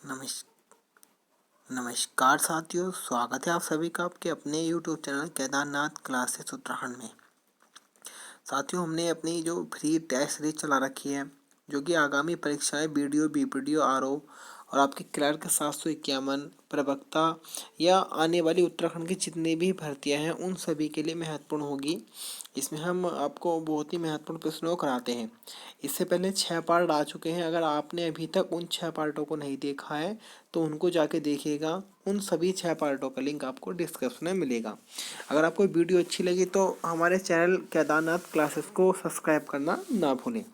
नमस् नमस्कार साथियों, स्वागत है आप सभी का आपके अपने YouTube channel Kedarnath classes Uttarakhand में। साथियों, हमने अपनी जो फ्री टेस्ट सीरीज चला रखी है, जो कि आगामी परीक्षाएं बीडीओ, बीपीडीओ, आरओ और आपके क्लर्क 751 प्रवक्ता या आने वाली उत्तराखंड की जितनी भी भर्तियां हैं उन सभी के लिए महत्वपूर्ण होगी। इसमें हम आपको बहुत ही महत्वपूर्ण प्रश्नों कराते हैं। इससे पहले 6 पार्ट आ चुके हैं। अगर आपने अभी तक उन 6 पार्टों को नहीं देखा है तो उनको जाके देखिएगा। उन सभी 6 पार्टों का लिंक आपको डिस्क्रिप्शन में मिलेगा। अगर आपको वीडियो अच्छी लगी तो हमारे चैनल केदारनाथ क्लासेस को सब्सक्राइब करना ना भूलें।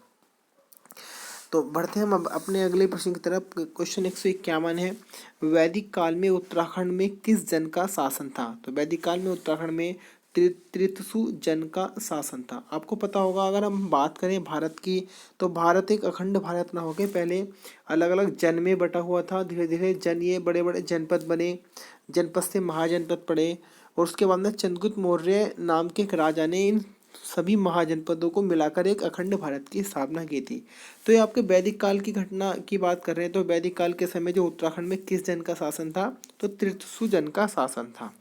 तो बढ़ते हैं हम अब अपने अगले प्रश्न की तरफ। क्वेश्चन 151 है, वैदिक काल में उत्तराखंड में किस जन का शासन था? तो वैदिक काल में उत्तराखंड में त्रितसु जन का शासन था। आपको पता होगा, अगर हम बात करें भारत की, तो भारत एक अखंड भारत ना होकर पहले अलग अलग जन में बटा हुआ था। धीरे धीरे जन ये बड़े बड़े जनपद बने, जनपद से महाजनपद पड़े और उसके बाद में चंद्रगुप्त मौर्य नाम के एक राजा ने इन सभी महाजनपदों को मिलाकर एक अखंड भारत की स्थापना की थी। तो ये आपके वैदिक काल की घटना की बात कर रहे हैं। तो वैदिक काल के समय जो उत्तराखंड में किस जन का शासन था? तो त्रितसु जन का शासन था।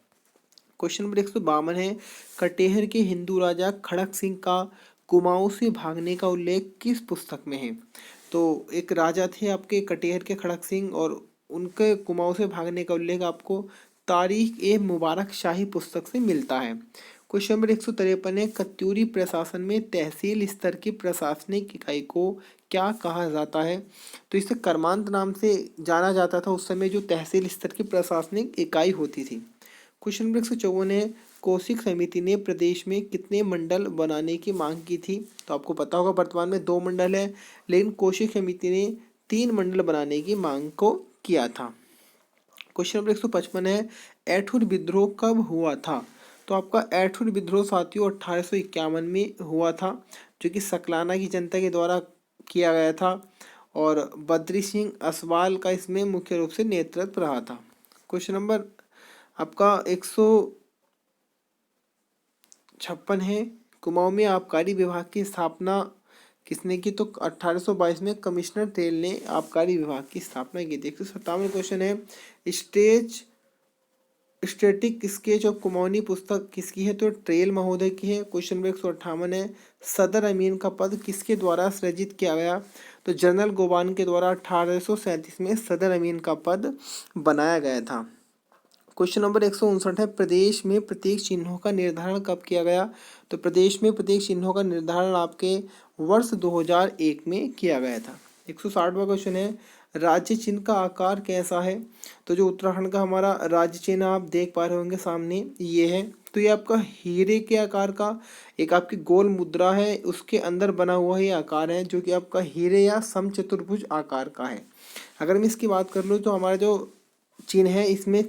क्वेश्चन नंबर 152 है, कटेहर के हिंदू राजा खड़क सिंह का कुमाऊं से भागने का उल्लेख किस पुस्तक में है? तो एक राजा थे आपके कटेहर के खड़क सिंह और उनके कुमाऊं से भागने का उल्लेख आपको तारीख ए मुबारक शाही पुस्तक से मिलता है। क्वेश्चन नंबर 153 है, कत्यूरी प्रशासन में तहसील स्तर की प्रशासनिक इकाई को क्या कहा जाता है? तो इसे कर्मांत नाम से जाना जाता था उस समय जो तहसील स्तर की प्रशासनिक इकाई होती थी। क्वेश्चन नंबर 154 है, कौशिक समिति ने प्रदेश में कितने मंडल बनाने की मांग की थी? तो आपको पता होगा वर्तमान में 2 मंडल है, लेकिन कौशिक समिति ने 3 मंडल बनाने की मांग को किया था। क्वेश्चन नंबर 155 है, ऐठुर विद्रोह कब हुआ था? तो आपका ऐठुर विद्रोह साथियों 1851 में हुआ था, जो कि सकलाना की जनता के द्वारा किया गया था और बद्री सिंह असवाल का इसमें मुख्य रूप से नेतृत्व रहा था। क्वेश्चन नंबर आपका 156 है, कुमाऊं में आबकारी विभाग की स्थापना किसने की? तो 1822 में कमिश्नर तेल ने आबकारी विभाग की स्थापना की थी। 157 क्वेश्चन है, स्टेटिक स्केच ऑफ कुमाऊनी पुस्तक किसकी है? तो ट्रेल महोदय की है। क्वेश्चन नंबर 158 है, सदर अमीन का पद किसके द्वारा सृजित किया गया? तो जनरल गोबान के द्वारा 1837 में सदर अमीन का पद बनाया गया था। क्वेश्चन नंबर 159 है, प्रदेश में प्रतीक चिन्हों का निर्धारण कब किया गया? तो प्रदेश में प्रतीक चिन्हों का निर्धारण आपके वर्ष 2001 में किया गया था। 160वां क्वेश्चन है, राज्य चिन्ह का आकार कैसा है? तो जो उत्तराखंड का हमारा राज्य चिन्ह आप देख पा रहे होंगे सामने, ये है। तो ये आपका हीरे के आकार का एक आपकी गोल मुद्रा है, उसके अंदर बना हुआ ये आकार है, जो कि आपका हीरे या समचतुर्भुज आकार का है। अगर मैं इसकी बात कर लूँ तो हमारा जो चिन्ह है इसमें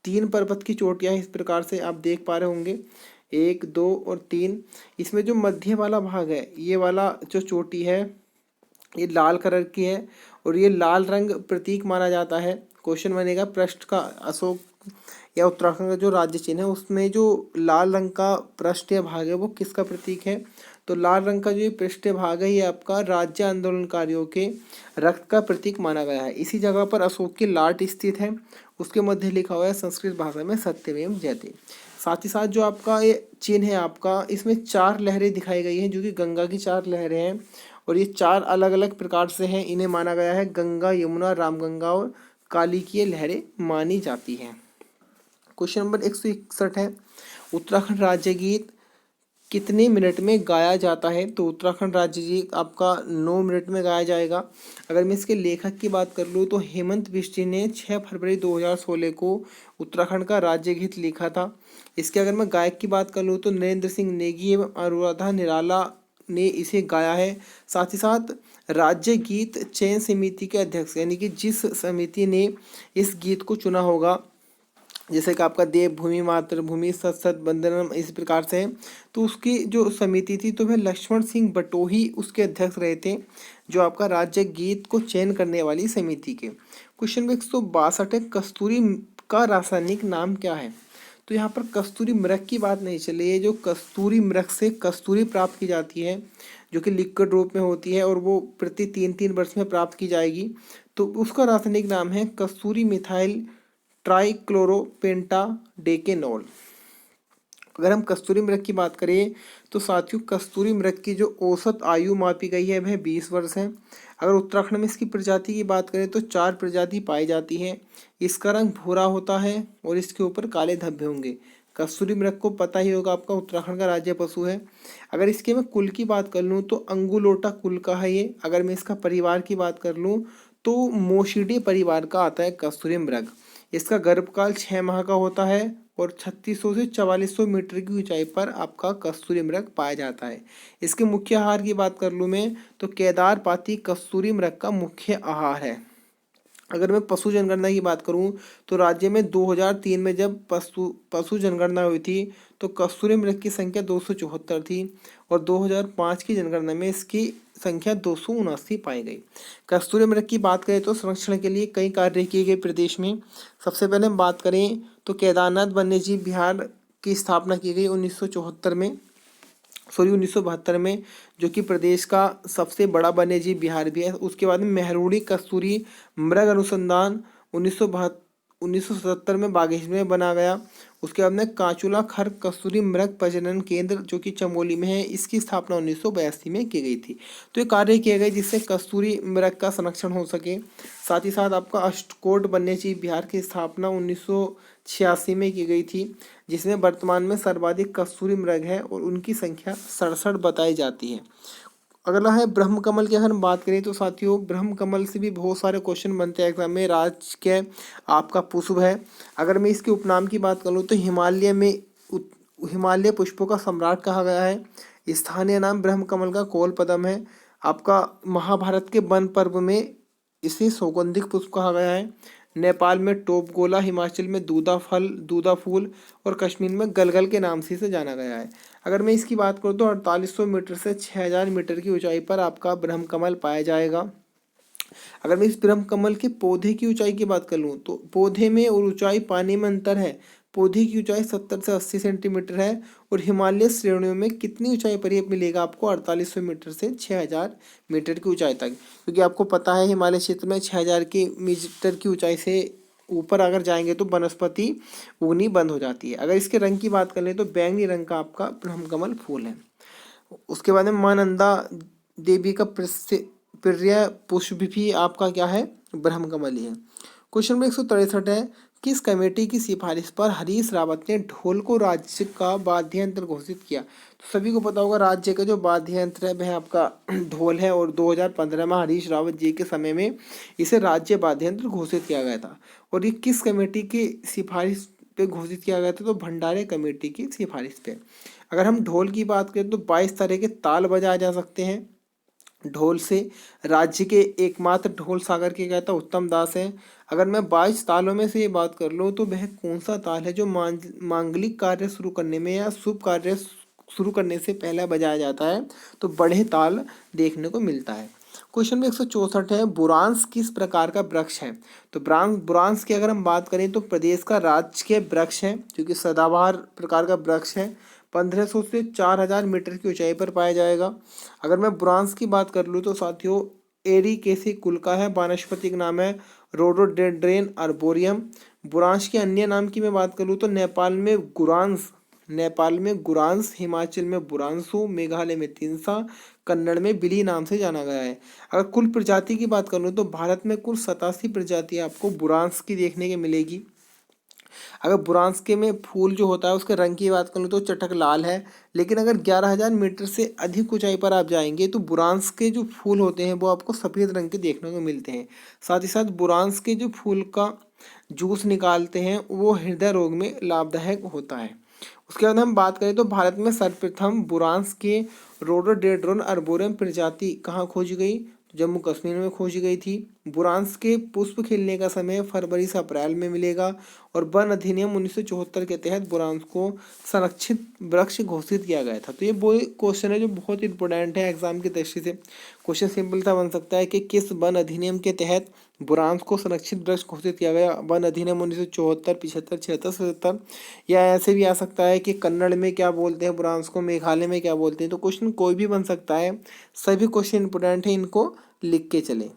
3 पर्वत की चोटियां इस प्रकार से आप देख पा रहे होंगे, 1, 2 और 3। इसमें जो मध्य वाला भाग है, ये वाला जो चोटी है ये लाल कलर की है और ये लाल रंग प्रतीक माना जाता है। क्वेश्चन बनेगा पृष्ठ का, अशोक या उत्तराखंड का जो राज्य चिन्ह है उसमें जो लाल रंग का पृष्ठीय भाग है वो किसका प्रतीक है? तो लाल रंग का जो ये पृष्ठीय भाग है ये आपका राज्य आंदोलनकारियों के रक्त का प्रतीक माना गया है। इसी जगह पर अशोक की लाट स्थित है, उसके मध्य लिखा हुआ है संस्कृत भाषा में सत्यमेव जयते। साथ ही साथ जो आपका ये चिन्ह है आपका, इसमें 4 लहरें दिखाई गई हैं, जो कि गंगा की 4 लहरें हैं और ये 4 अलग अलग प्रकार से हैं। इन्हें माना गया है गंगा, यमुना, रामगंगा और काली की ये लहरें मानी जाती हैं। क्वेश्चन नंबर 161 है, उत्तराखंड राज्य गीत कितने मिनट में गाया जाता है? तो उत्तराखंड राज्य गीत आपका 9 मिनट में गाया जाएगा। अगर मैं इसके लेखक की बात कर लूँ तो हेमंत बिष्ट ने 6 फरवरी 2016 को उत्तराखंड का राज्य गीत लिखा था। इसके अगर मैं गायक की बात कर लूँ तो नरेंद्र सिंह नेगी एवं अनुराधा निराला ने इसे गाया है। साथ ही साथ राज्य गीत चयन समिति के अध्यक्ष, यानी कि जिस समिति ने इस गीत को चुना होगा, जैसे कि आपका देवभूमि, मातृभूमि, सत सत वंदनम, इस प्रकार से, तो उसकी जो समिति थी तो वह लक्ष्मण सिंह बटोही उसके अध्यक्ष रहे थे, जो आपका राज्य गीत को चयन करने वाली समिति के। क्वेश्चन नंबर 162 है, कस्तूरी का रासायनिक नाम क्या है? तो यहाँ पर कस्तूरी मृग की बात नहीं चली है। जो कस्तूरी मृग से कस्तूरी प्राप्त की जाती है, जो कि लिक्विड रूप में होती है और वो प्रति 3-3 वर्ष में प्राप्त की जाएगी। तो उसका रासायनिक नाम है कस्तूरी मिथाइल ट्राइक्लोरोपेंटाडेकेनोल। अगर हम कस्तूरी मृग की बात करें तो साथियों कस्तूरी मृग की जो औसत आयु मापी गई है वह 20 वर्ष है। अगर उत्तराखंड में इसकी प्रजाति की बात करें तो 4 प्रजाति पाई जाती है। इसका रंग भूरा होता है और इसके ऊपर काले धब्बे होंगे। कस्तूरी मृग को पता ही होगा आपका उत्तराखंड का राज्य पशु है। अगर इसके मैं कुल की बात कर लूँ तो अंगुलोटा कुल का है ये। अगर मैं इसका परिवार की बात कर लूँ तो मोशिडी परिवार का आता है कस्तूरी मृग। इसका गर्भकाल 6 माह का होता है और 3600 से 4400 मीटर की ऊंचाई पर आपका कस्तूरी मृग पाया जाता है। इसके मुख्य आहार की बात कर लूँ मैं तो केदार पाती कस्तूरी मृग का मुख्य आहार है। अगर मैं पशु जनगणना की बात करूं तो राज्य में 2003 में जब पशु जनगणना हुई थी तो कस्तूरी मृग की संख्या 274 थी और 2005 की जनगणना में इसकी संख्या 279 पाई गई। कस्तूरी मृग की बात करें तो संरक्षण के लिए कई कार्य किए गए प्रदेश में। सबसे पहले हम बात करें तो केदारनाथ वन्यजीव विहार की स्थापना की गई 1972 में, जो कि प्रदेश का सबसे बड़ा वन्यजीव विहार भी है। उसके बाद में मेहरुड़ी कस्तूरी मृग अनुसंधान 1977 में बागेश्वर में बना गया। उसके बाद में काचुला खर कस्तूरी मृग प्रजनन केंद्र जो कि चमोली में है, इसकी स्थापना 1982 में की गई थी। तो ये कार्य किए गए जिससे कस्तूरी मृग का संरक्षण हो सके। साथ ही साथ आपका अष्टकोट वन्यजीव विहार की स्थापना 1986 में की गई थी, जिसमें वर्तमान में सर्वाधिक कस्तूरी मृग है और उनकी संख्या 67 बताई जाती है। अगला है ब्रह्म कमल की अगर हम बात करें तो साथियों ब्रह्म कमल से भी बहुत सारे क्वेश्चन बनते हैं एग्जाम में। राज्य के आपका पुष्प है। अगर मैं इसके उपनाम की बात करूँ तो हिमालय पुष्पों का सम्राट कहा गया है। स्थानीय नाम ब्रह्म कमल का कोल पदम है। आपका महाभारत के वन पर्व में इसे सौगंधिक पुष्प कहा गया है। नेपाल में टोपगोला, हिमाचल में दूधा फूल और कश्मीर में गलगल के नाम से इसे जाना गया है। अगर मैं इसकी बात करूँ तो 4800 मीटर से 6000 मीटर की ऊंचाई पर आपका ब्रह्म कमल पाया जाएगा। अगर मैं इस ब्रह्म कमल के पौधे की ऊंचाई की बात कर लूँ तो पौधे में और ऊंचाई पाने में अंतर है। पौधे की ऊंचाई 70 से 80 सेंटीमीटर है और हिमालय श्रेणियों में कितनी ऊंचाई पर ये मिलेगा आपको 4800 मीटर से 6000 मीटर की ऊंचाई तक, क्योंकि आपको पता है हिमालय क्षेत्र में 6000 की मीटर की ऊंचाई से ऊपर अगर जाएंगे तो वनस्पति उगनी बंद हो जाती है। अगर इसके रंग की बात कर लें तो बैंगनी रंग का आपका ब्रह्मकमल फूल है। उसके बाद में मां नंदा देवी का प्रिय पुष्प भी आपका क्या है ब्रह्मकमल ही है। क्वेश्चन नंबर 163 है किस कमेटी की सिफारिश पर हरीश रावत ने ढोल को राज्य का वाद्य यंत्र घोषित किया। तो सभी को पता होगा राज्य का जो वाद्य यंत्र है वह आपका ढोल है और 2015 में हरीश रावत जी के समय में इसे राज्य वाद्य यंत्र घोषित किया गया था। और ये किस कमेटी की सिफारिश पे घोषित किया गया था तो भंडारे कमेटी की सिफारिश पे। अगर हम ढोल की बात करें तो 22 तरह के ताल बजाए जा सकते हैं ढोल से। राज्य के एकमात्र ढोल सागर के कहता उत्तम दास है। अगर मैं 22 तालों में से ये बात कर लूँ तो वह कौन सा ताल है जो मांगलिक कार्य शुरू करने में या शुभ कार्य शुरू करने से पहले बजाया जाता है, तो बड़े ताल देखने को मिलता है। क्वेश्चन में 164 है बुरांस किस प्रकार का वृक्ष है। तो बुरांस की अगर हम बात करें तो प्रदेश का राजकीय वृक्ष है, क्योंकि सदाबहार प्रकार का वृक्ष है। 1500 से 4000 मीटर की ऊंचाई पर पाया जाएगा। अगर मैं बुरांस की बात कर लूँ तो साथियों एरिकेसी कुल का है। वानस्पतिक नाम है रोडोडेंड्रेन आर्बोरियम। बुरांस के अन्य नाम की मैं बात करूँ तो नेपाल में गुरांस, हिमाचल में बुरांसु, मेघालय में तिनसा, कन्नड़ में बिली नाम से जाना गया है। अगर कुल प्रजाति की बात करूँ तो भारत में कुल 87 प्रजाति आपको बुरांस की देखने को मिलेगी। अगर बुरांस के में फूल जो होता है उसके रंग की बात करूँ तो चटक लाल है, लेकिन अगर 11000 मीटर से अधिक ऊंचाई पर आप जाएंगे तो बुरांस के जो फूल होते हैं वो आपको सफ़ेद रंग के देखने को मिलते हैं। साथ ही साथ बुरांस के जो फूल का जूस निकालते हैं वो हृदय रोग में लाभदायक होता है। उसके बाद हम बात करें तो भारत में सर्वप्रथम बुरांस के रोडोडेंड्रॉन आर्बोरियम प्रजाति कहाँ खोजी गई। जम्मू कश्मीर में खोजी गई थी। बुरांस के पुष्प खिलने का समय फरवरी से अप्रैल में मिलेगा और वन अधिनियम 1974 के तहत बुरांस को संरक्षित वृक्ष घोषित किया गया था। तो ये वो क्वेश्चन है जो बहुत इंपॉर्टेंट है एग्जाम की दृष्टि से। क्वेश्चन सिंपल सा बन सकता है कि किस वन अधिनियम के तहत बुरांस को संरक्षित वृक्ष घोषित किया गया। वन अधिनियम 1974, 75, 76, 77, या ऐसे भी आ सकता है कि कन्नड़ में क्या बोलते हैं बुरांस को, मेघालय में क्या बोलते हैं। तो क्वेश्चन कोई भी बन सकता है, सभी क्वेश्चन इंपॉर्टेंट है, इनको लिख के चले।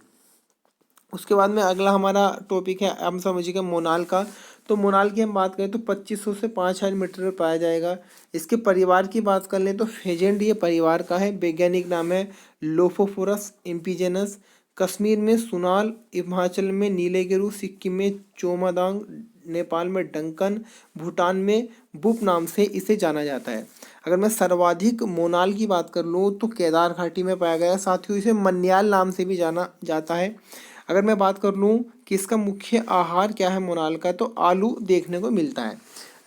उसके बाद में अगला हमारा टॉपिक है, हम समझिएगा मोनाल का। तो मोनाल की हम बात करें तो 2500 से 5000 मीटर में पाया जाएगा। इसके परिवार की बात कर लें तो फेजेंड ये परिवार का है। वैज्ञानिक नाम है लोफोफोरस इम्पीजेनस। कश्मीर में सुनाल, हिमाचल में नीलेगिरी, सिक्किम में चोमादांग, नेपाल में डंकन, भूटान में बुप नाम से इसे जाना जाता है। अगर मैं सर्वाधिक मोनाल की बात कर लूँ तो केदार घाटी में पाया गया। साथियों इसे मन्याल नाम से भी जाना जाता है। अगर मैं बात कर लूँ कि इसका मुख्य आहार क्या है मोनाल का, तो आलू देखने को मिलता है।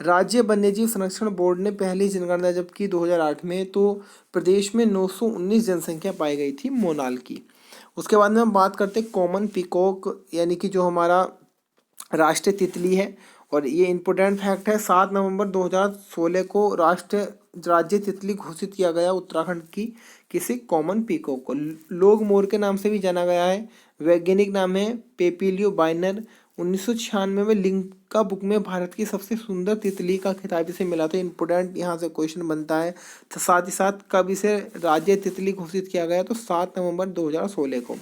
राज्य वन्यजीव संरक्षण बोर्ड ने पहली जनगणना जब की 2008 में, तो प्रदेश में 919 जनसंख्या पाई गई थी मोनाल की। उसके बाद में हम बात करते हैं कॉमन पीकॉक, यानी कि जो हमारा राष्ट्रीय तितली है। और ये इम्पोर्टेंट फैक्ट है, 7 नवंबर 2016 को राज्य तितली घोषित किया गया उत्तराखंड की किसी कॉमन पीकॉक को। लोग मोर के नाम से भी जाना गया है। वैज्ञानिक नाम है पेपिलियो बाइनर। 1996 में लिम्का बुक में भारत की सबसे सुंदर तितली का खिताब इसे मिला था। इम्पोर्टेंट यहाँ से क्वेश्चन बनता है। तो साथ ही साथ कब इसे राज्य तितली घोषित किया गया, तो 7 नवंबर 2016 को।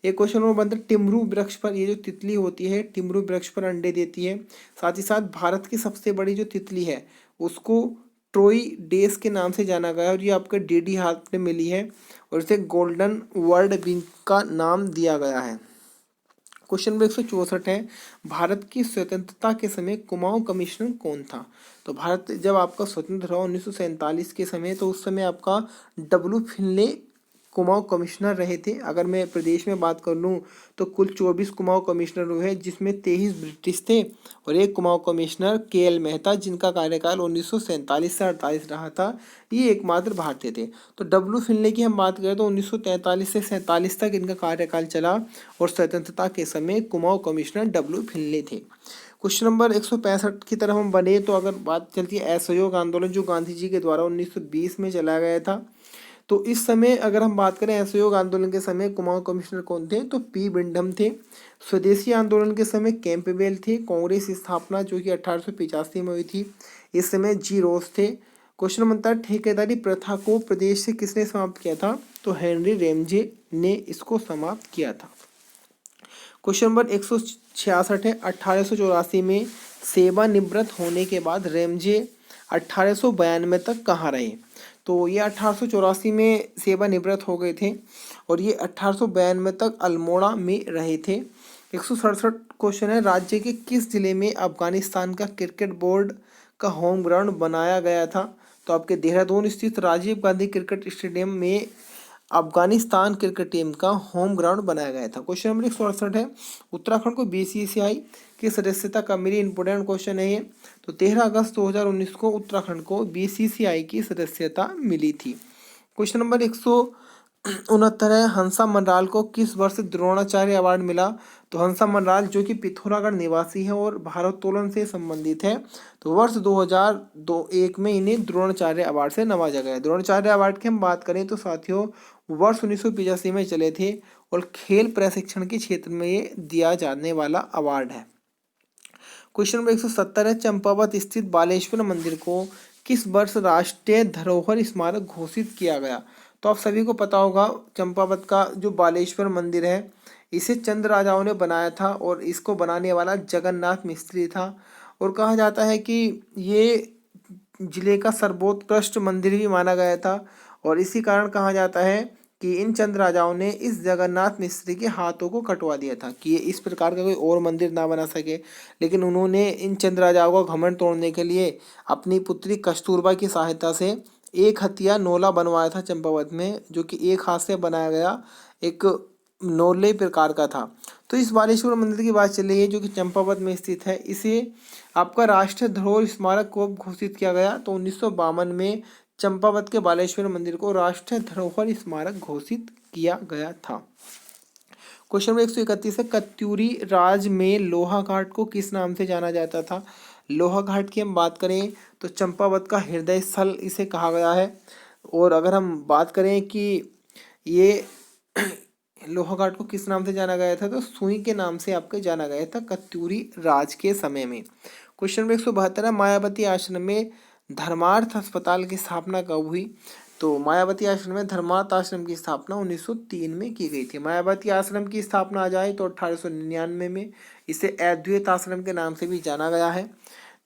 एक क्वेश्चन और बनता है टिमरू वृक्ष पर, ये जो तितली होती है टिमरू वृक्ष पर अंडे देती है। साथ ही साथ भारत की सबसे बड़ी जो तितली है उसको ट्रोई डेस के नाम से जाना गया है, और ये आपके डीडी हाथ में मिली है, और इसे गोल्डन वर्ल्ड विंग का नाम दिया गया है। क्वेश्चन नंबर 164 है, भारत की स्वतंत्रता के समय कुमाऊं कमिश्नर कौन था? तो भारत जब आपका स्वतंत्र हुआ 1947 के समय, तो उस समय आपका डब्ल्यू फिनले कुमाऊं कमिश्नर रहे थे। अगर मैं प्रदेश में बात कर लूँ तो कुल 24 कुमाऊं कमिश्नर हुए, जिसमें 23 ब्रिटिश थे और एक कुमाऊं कमिश्नर KL मेहता, जिनका कार्यकाल 1947 से 48 रहा था। ये एकमात्र भारतीय थे। तो डब्ल्यू फिनले की हम बात करें तो 1943 से 47 तक इनका कार्यकाल चला, और स्वतंत्रता के समय कुमाऊं कमिश्नर डब्ल्यू फिनले थे। क्वेश्चन नंबर 165 की तरफ हम बढ़े तो अगर बात चलती है असहयोग आंदोलन, जो गांधी जी के द्वारा 1920 में चलाया गया था। तो इस समय अगर हम बात करें असहयोग आंदोलन के समय कुमाऊं कमिश्नर कौन थे, तो P विंडम थे। स्वदेशी आंदोलन के समय कैंपबेल थे। कांग्रेस स्थापना जो कि 1885 में हुई थी, इस समय G रोज थे। क्वेश्चन बनता है ठेकेदारी प्रथा को प्रदेश से किसने समाप्त किया था, तो हेनरी रेमजे ने इसको समाप्त किया था। क्वेश्चन नंबर 166 है, 1884 में सेवानिवृत्त होने के बाद रेमजे 1892 तक कहाँ रहे? तो ये 1884 में सेवानिवृत्त हो गए थे, और ये 1892 तक अल्मोड़ा में रहे थे। 167 क्वेश्चन है, राज्य के किस जिले में अफगानिस्तान का क्रिकेट बोर्ड का होम ग्राउंड बनाया गया था? तो आपके देहरादून स्थित राजीव गांधी क्रिकेट स्टेडियम में अफगानिस्तान क्रिकेट टीम का होम ग्राउंड बनाया गया था। क्वेश्चन नंबर 168 है, उत्तराखंड को BCCI की सदस्यता कब मिली? इंपोर्टेंट क्वेश्चन है ये। तो 13 अगस्त 2019 को उत्तराखंड को BCCI की सदस्यता मिली थी। क्वेश्चन नंबर 169 है, हंसा मनराल को किस वर्ष द्रोणाचार्य अवार्ड मिला? तो हंसा मनराल जो कि पिथौरागढ़ निवासी है और भारोत्तोलन से संबंधित है, तो वर्ष 2001 में इन्हें द्रोणाचार्य अवार्ड से नवाजा गया। द्रोणाचार्य अवार्ड की हम बात करें तो साथियों वर्ष 1985 में चले थे, और खेल प्रशिक्षण के क्षेत्र में ये दिया जाने वाला अवार्ड है। क्वेश्चन नंबर 170 है, चंपावत स्थित बालेश्वर मंदिर को किस वर्ष राष्ट्रीय धरोहर स्मारक घोषित किया गया? तो आप सभी को पता होगा चंपावत का जो बालेश्वर मंदिर है इसे चंद राजाओं ने बनाया था, और इसको बनाने वाला जगन्नाथ मिस्त्री था। और कहा जाता है कि ये जिले का सर्वोत्कृष्ट मंदिर भी माना गया था, और इसी कारण कहा जाता है कि इन चंद राजाओं ने इस जगन्नाथ मिस्त्री के हाथों को कटवा दिया था कि ये इस प्रकार का कोई और मंदिर ना बना सके। लेकिन उन्होंने इन चंद राजाओं का घमंड तोड़ने के लिए अपनी पुत्री कस्तूरबा की सहायता से एक हथिया नोला बनवाया था चंपावत में, जो कि एक हाथ से बनाया गया एक नोले प्रकार का था। तो इस बालेश्वर मंदिर की बात चल रही है जो कि चंपावत में स्थित है। इसे आपका राष्ट्रीय धरोहर स्मारक कब घोषित किया गया? तो 1952 में चंपावत के बालेश्वर मंदिर को राष्ट्रीय धरोहर स्मारक घोषित किया गया था। क्वेश्चन नंबर 131 है, कत्यूरी राज में लोहा घाट को किस नाम से जाना जाता था? लोहा घाट की हम बात करें तो चंपावत का हृदय स्थल इसे कहा गया है। और अगर हम बात करें कि ये लोहा घाट को किस नाम से जाना गया था, तो सुई के नाम से आपके जाना गया था कत्यूरी राज के समय में। क्वेश्चन नंबर 172 है, मायावती आश्रम में धर्मार्थ अस्पताल की स्थापना कब हुई? तो मायावती आश्रम में धर्मार्थ आश्रम की स्थापना 1903 में की गई थी। मायावती आश्रम की स्थापना आ जाए तो 1899 में। इसे अद्वैत आश्रम के नाम से भी जाना गया है।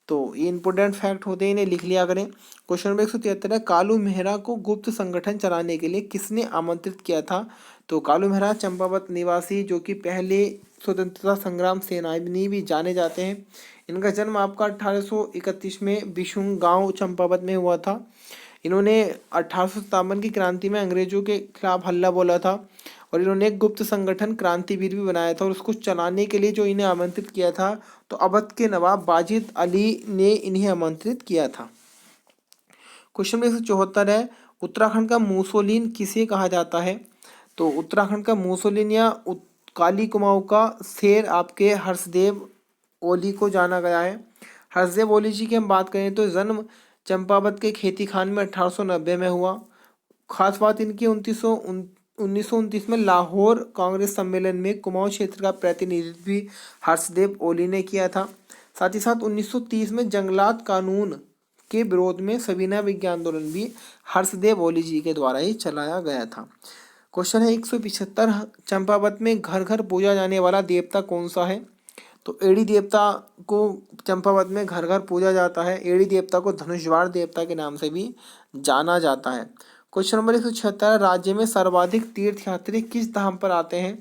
तो ये इंपॉर्टेंट फैक्ट होते हैं, इन्हें लिख लिया करें। क्वेश्चन नंबर 173 है, कालू मेहरा को गुप्त संगठन चलाने के लिए किसने आमंत्रित किया था? तो कालू मेहरा चंपावत निवासी जो कि पहले स्वतंत्रता संग्राम सेनानी भी जाने जाते हैं। इनका जन्म आपका 1831 में बिशुंग गांव चंपावत में हुआ था। इन्होंने 1857 की क्रांति में अंग्रेजों के खिलाफ हल्ला बोला था और इन्होंने एक गुप्त संगठन क्रांतिवीर भी बनाया था और उसको चलाने के लिए जो इन्हें आमंत्रित किया था तो अवध के नवाब वाजिद अली ने इन्हें आमंत्रित किया था। क्वेश्चन नंबर 174 है, उत्तराखंड का मूसोलिन किसे कहा जाता है? तो उत्तराखंड का मूसोलिन या काली कुमाऊं का शेर आपके हर्षदेव ओली को जाना गया है। हर्षदेव ओली जी की हम बात करें तो जन्म चंपावत के खेती खान में 1890 में हुआ। खास बात इनकी 1929 में लाहौर कांग्रेस सम्मेलन में कुमाऊं क्षेत्र का प्रतिनिधित्व भी हर्षदेव ओली ने किया था। साथ ही साथ 1930 में जंगलात कानून के विरोध में सविनय विज्ञान आंदोलन भी हर्षदेव ओली जी के द्वारा ही चलाया गया था। क्वेश्चन है 175, चंपावत में घर घर पूजा जाने वाला देवता कौन सा है? तो एड़ी देवता को चंपावत में घर घर पूजा जाता है। एड़ी देवता को धनुषवाड़ देवता के नाम से भी जाना जाता है। क्वेश्चन नंबर 176, राज्य में सर्वाधिक तीर्थयात्री किस धाम पर आते हैं?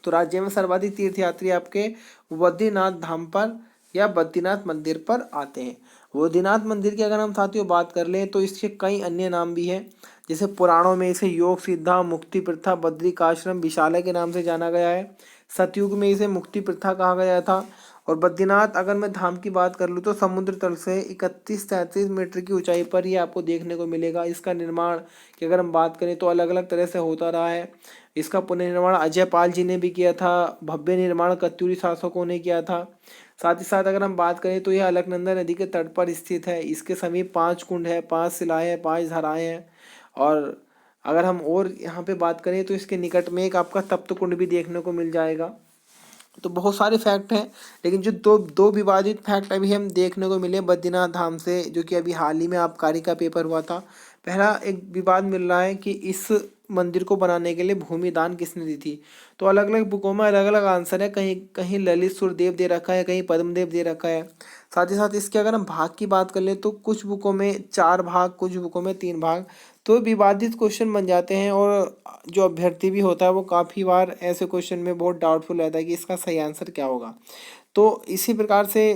तो राज्य में सर्वाधिक तीर्थयात्री आपके बद्रीनाथ धाम पर या बद्रीनाथ मंदिर पर आते हैं। बद्रीनाथ मंदिर की अगर हम साथियों बात कर लें तो इसके कई अन्य नाम भी हैं, जैसे पुराणों में इसे योग सिद्धा, मुक्ति प्रथा, बद्रिकाश्रम, विशालय के नाम से जाना गया है। सतयुग में इसे मुक्ति प्रथा कहा गया था। और बद्रीनाथ अगर मैं धाम की बात कर लूँ तो समुद्र तल से 31-33 मीटर की ऊंचाई पर ही आपको देखने को मिलेगा। इसका निर्माण की अगर हम बात करें तो अलग अलग तरह से होता रहा है। इसका पुनर्निर्माण अजय पाल जी ने भी किया था, भव्य निर्माण कत्यूरी शासकों ने किया था। साथ ही साथ अगर हम बात करें तो यह अलकनंदा नदी के तट पर स्थित है। इसके समीप 5 कुंड है, 5 शिलाएँ हैं, 5 धाराएँ हैं। और अगर हम और यहाँ पे बात करें तो इसके निकट में एक आपका तप्त कुंड भी देखने को मिल जाएगा। तो बहुत सारे फैक्ट हैं, लेकिन जो दो विवादित फैक्ट अभी हम देखने को मिले बद्रीनाथ धाम से, जो कि अभी हाल ही में आबकारी का पेपर हुआ था। पहला एक विवाद मिल रहा है कि इस मंदिर को बनाने के लिए भूमि दान किसने दी थी। तो अलग अलग बुकों में अलग अलग आंसर है, कहीं कहीं ललित सुरदेव दे रखा है, कहीं पद्मदेव दे रखा है। साथ ही साथ इसके अगर हम भाग की बात कर लें तो कुछ बुकों में 4 भाग, कुछ बुकों में 3 भाग। तो विवादित क्वेश्चन बन जाते हैं और जो अभ्यर्थी भी होता है वो काफ़ी बार ऐसे क्वेश्चन में बहुत डाउटफुल रहता है कि इसका सही आंसर क्या होगा। तो इसी प्रकार से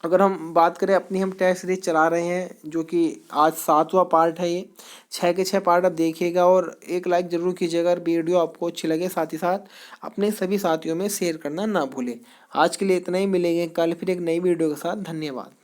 अगर हम बात करें अपनी, हम टेस्ट सीरीज चला रहे हैं जो कि आज 7वां पार्ट है। ये 6 के 6 पार्ट आप देखिएगा और एक लाइक ज़रूर कीजिएगा अगर वीडियो आपको अच्छी लगे। साथ ही साथ अपने सभी साथियों में शेयर करना ना भूलें। आज के लिए इतना ही, मिलेंगे कल फिर एक नई वीडियो के साथ। धन्यवाद।